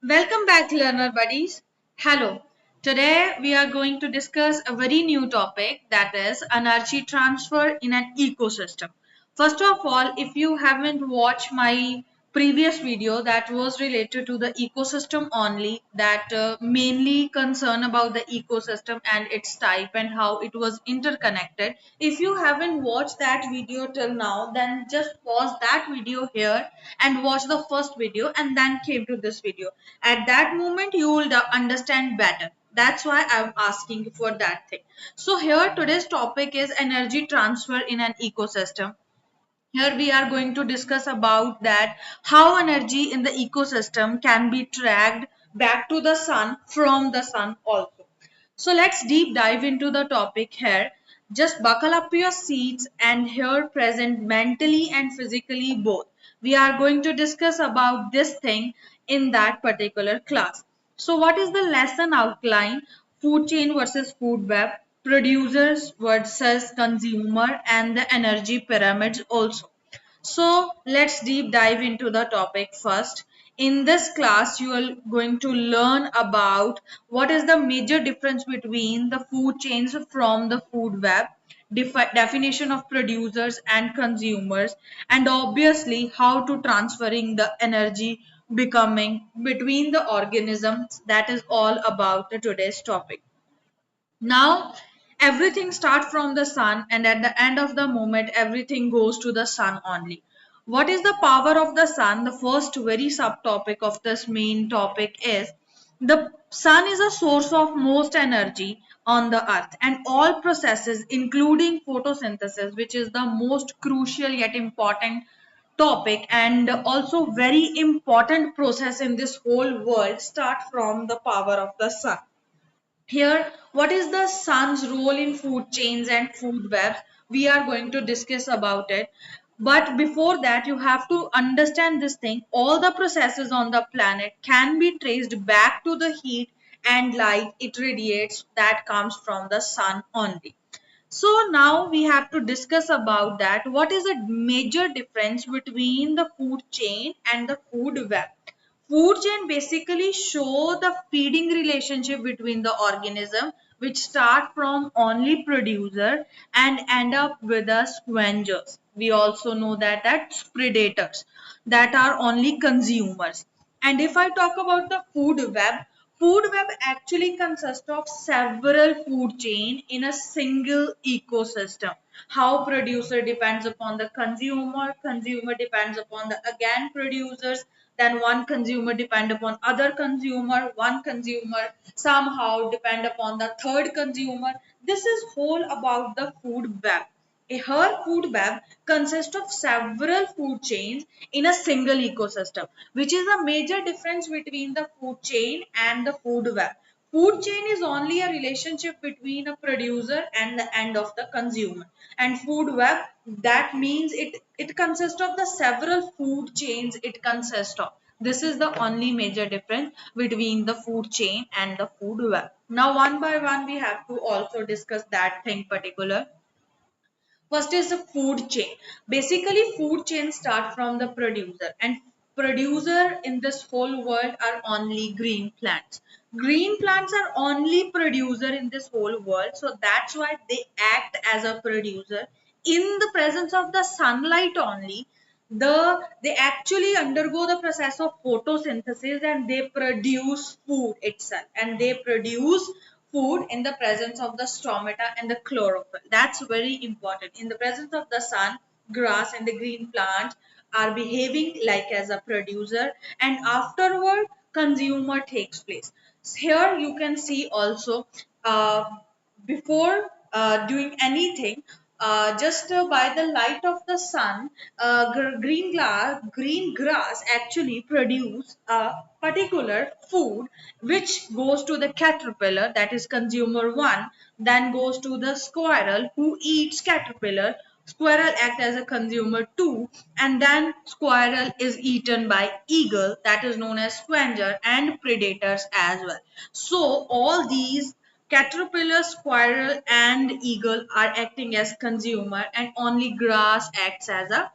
Welcome back, learner buddies. Hello. Today we are going to discuss a very new topic, that is energy transfer in an ecosystem. First of all, if you haven't watched my previous video that was related to the ecosystem only, that mainly concern about the ecosystem and its type and how it was interconnected. If you haven't watched that video till now, then just pause that video here and watch the first video and then came to this video. At that moment you will understand better. That's why I'm asking for that thing. So here today's topic is energy transfer in an ecosystem. Here we are going to discuss about that how energy in the ecosystem can be tracked back to the sun from the sun also. So let's deep dive into the topic here. Just buckle up your seats and here present mentally and physically both. We are going to discuss about this thing in that particular class. So what is the lesson outline? Food chain versus food web, producers versus consumer, and the energy pyramids also. So let's deep dive into the topic first. In this class, you are going to learn about what is the major difference between the food chains from the food web, definition of producers and consumers, and obviously how to transferring the energy becoming between the organisms. That is all about the today's topic. Now everything starts from the sun, and at the end of the moment everything goes to the sun only. What is the power of the sun? The first very subtopic of this main topic is the sun is a source of most energy on the earth, and all processes including photosynthesis, which is the most crucial yet important topic and also very important process in this whole world, start from the power of the sun. Here, what is the sun's role in food chains and food webs? We are going to discuss about it. But before that, you have to understand this thing. All the processes on the planet can be traced back to the heat and light it radiates that comes from the sun only. So now we have to discuss about that. What is the major difference between the food chain and the food web? Food chain basically show the feeding relationship between the organism, which start from only producer and end up with the scavengers. We also know that that's predators that are only consumers. And if I talk about the food web actually consists of several food chain in a single ecosystem. How producer depends upon the consumer, consumer depends upon the again producers, then one consumer depend upon other consumer, one consumer somehow depend upon the third consumer. This is whole about the food web. Her food web consists of several food chains in a single ecosystem, which is a major difference between the food chain and the food web. Food chain is only a relationship between a producer and the end of the consumer. And food web, that means it consists of the several food chains it consists of. This is the only major difference between the food chain and the food web. Now one by one we have to also discuss that thing particular. First is the food chain. Basically, food chain start from the producer, and producer in this whole world are only green plants. Green plants are only producer in this whole world, so that's why they act as a producer. In the presence of the sunlight only, they actually undergo the process of photosynthesis and they produce food itself, and they produce food in the presence of the stomata and the chlorophyll. That's very important. In the presence of the sun, grass and the green plants are behaving like as a producer, and afterward consumer takes place. Here you can see also before doing anything, just by the light of the sun, green grass actually produce a particular food which goes to the caterpillar, that is consumer one, then goes to the squirrel who eats caterpillar. Squirrel act as a consumer too, and then squirrel is eaten by eagle, that is known as scavenger, and predators as well. So all these caterpillar, squirrel, and eagle are acting as consumer, and only grass acts as a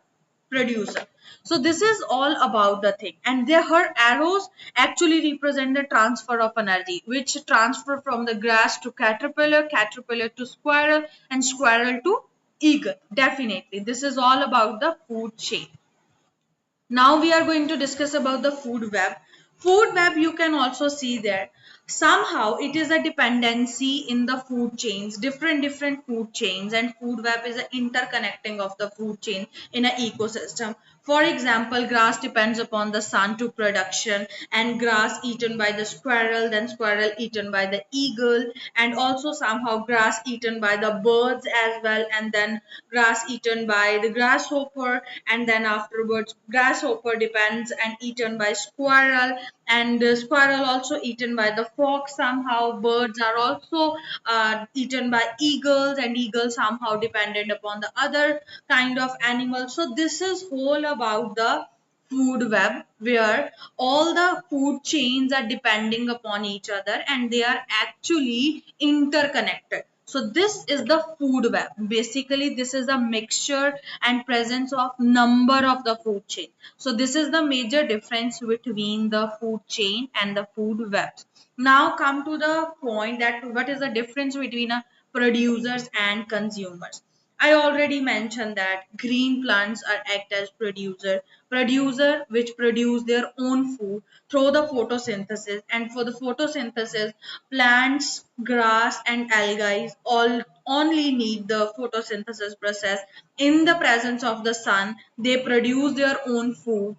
producer. So this is all about the thing, and there her arrows actually represent the transfer of energy, which transfer from the grass to caterpillar, caterpillar to squirrel, and squirrel to eagle. Definitely this is all about the food chain. Now we are going to discuss about the food web. Food web, you can also see there. Somehow it is a dependency in the food chains, different food chains, and food web is an interconnecting of the food chain in an ecosystem. For example, grass depends upon the sun to production, and grass eaten by the squirrel, then squirrel eaten by the eagle, and also somehow grass eaten by the birds as well, and then grass eaten by the grasshopper, and then afterwards grasshopper depends and eaten by squirrel, and squirrel also eaten by the fox. Somehow birds are also eaten by eagles, and eagles somehow dependent upon the other kind of animals. So this is whole about the food web, where all the food chains are depending upon each other and they are actually interconnected. So this is the food web. Basically this is a mixture and presence of number of the food chain. So this is the major difference between the food chain and the food webs. Now come to the point that what is the difference between a producers and consumers. I already mentioned that green plants are act as producer which produce their own food through the photosynthesis, and for the photosynthesis, plants, grass and algae all only need the photosynthesis process. In the presence of the sun, they produce their own food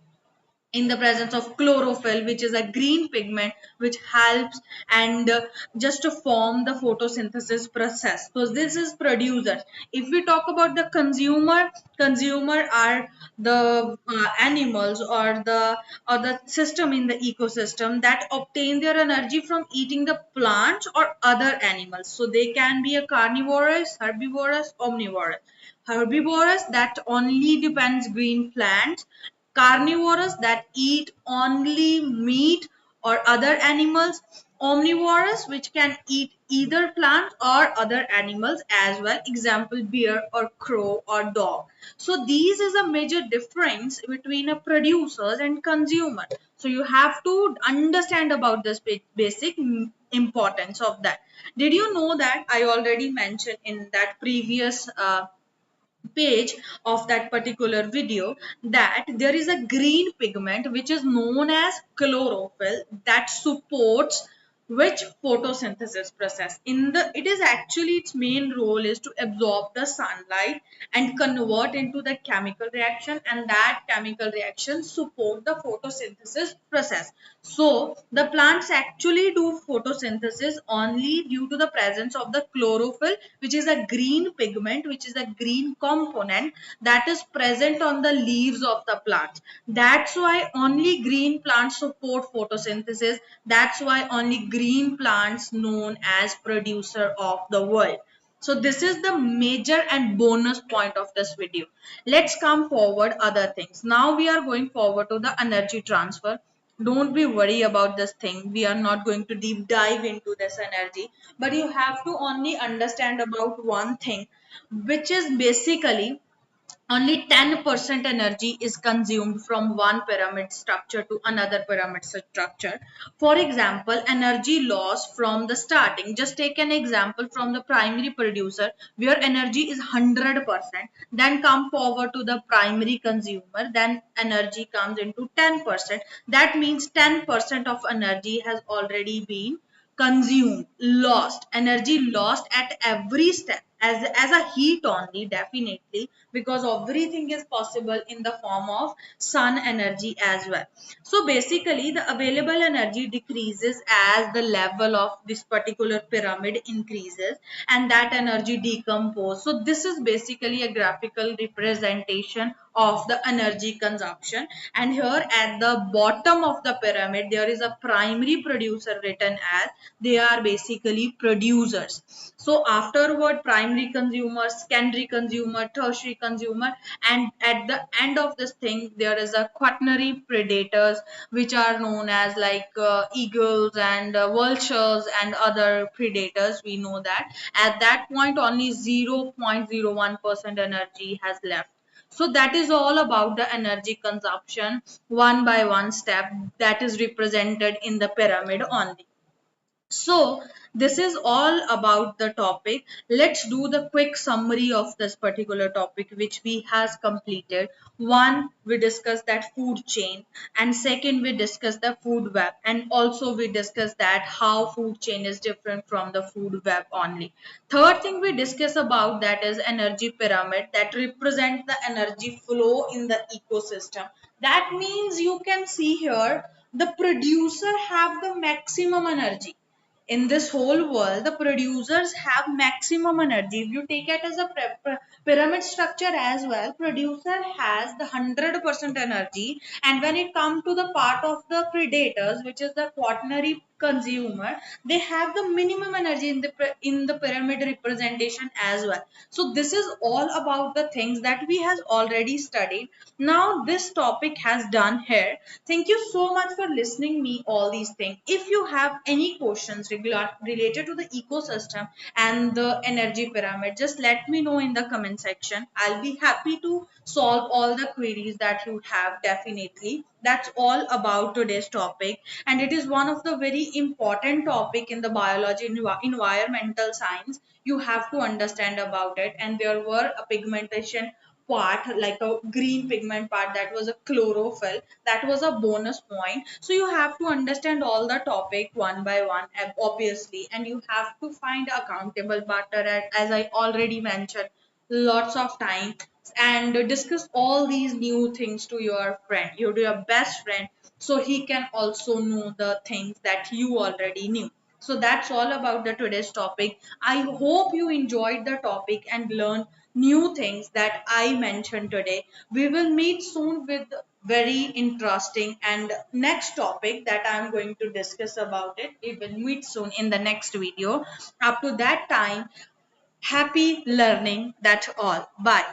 in the presence of chlorophyll, which is a green pigment which helps and just to form the photosynthesis process. So this is producers. If we talk about the consumer are the animals or the system in the ecosystem that obtain their energy from eating the plants or other animals. So they can be a carnivorous, herbivorous, omnivorous. Herbivorous that only depends green plants, carnivorous that eat only meat or other animals, omnivorous which can eat either plant or other animals as well, example bear or crow or dog. So these is a major difference between a producers and consumer. So you have to understand about this basic importance of that. Did you know that I already mentioned in that previous page of that particular video that there is a green pigment which is known as chlorophyll that supports which photosynthesis process in the it is actually its main role is to absorb the sunlight and convert into the chemical reaction, and that chemical reaction support the photosynthesis process. So the plants actually do photosynthesis only due to the presence of the chlorophyll, which is a green pigment, which is a green component that is present on the leaves of the plants. That's why only green plants support photosynthesis. That's why only green plants known as producer of the world. So this is the major and bonus point of this video. Let's come forward other things. Now we are going forward to the energy transfer. Don't be worried about this thing. We are not going to deep dive into this energy, but you have to only understand about one thing, which is basically only 10% energy is consumed from one pyramid structure to another pyramid structure. For example, energy loss from the starting. Just take an example from the primary producer where energy is 100%. Then come forward to the primary consumer. Then energy comes into 10%. That means 10% of energy has already been consumed, lost, energy lost at every step as a heat only, definitely, because everything is possible in the form of sun energy as well. So basically the available energy decreases as the level of this particular pyramid increases, and that energy decomposes. So this is basically a graphical representation of the energy consumption, and here at the bottom of the pyramid there is a primary producer written as they are basically producers. So afterward primary consumer, secondary consumer, tertiary consumer, and at the end of this thing there is a quaternary predators which are known as like eagles and vultures and other predators. We know that at that point only 0.01% energy has left. So that is all about the energy consumption, one by one step, that is represented in the pyramid only. So this is all about the topic. Let's do the quick summary of this particular topic which we has completed. One, we discussed that food chain, and second, we discussed the food web, and also we discussed that how food chain is different from the food web only. Third thing we discuss about that is energy pyramid, that represent the energy flow in the ecosystem. That means you can see here the producer have the maximum energy in this whole world. The producers have maximum energy. If you take it as a pyramid structure as well, producer has the 100% energy, and when it comes to the part of the predators, which is the quaternary consumer, they have the minimum energy in the pyramid representation as well. So this is all about the things that we has already studied. Now this topic has done here. Thank you so much for listening me all these things. If you have any questions related to the ecosystem and the energy pyramid, just let me know in the comment section. I'll be happy to solve all the queries that you have. Definitely, that's all about today's topic, and it is one of the very important topic in the biology and environmental science. You have to understand about it, and there were a pigmentation part, like a green pigment part, that was a chlorophyll, that was a bonus point. So you have to understand all the topic one by one, obviously, and you have to find accountable partner, as I already mentioned lots of time, and discuss all these new things to your friend, your best friend, so he can also know the things that you already knew. So that's all about the today's topic. I hope you enjoyed the topic and learned new things that I mentioned today. We will meet soon with very interesting and next topic that I'm going to discuss about it. We will meet soon in the next video. Up to that time, happy learning. That's all. Bye.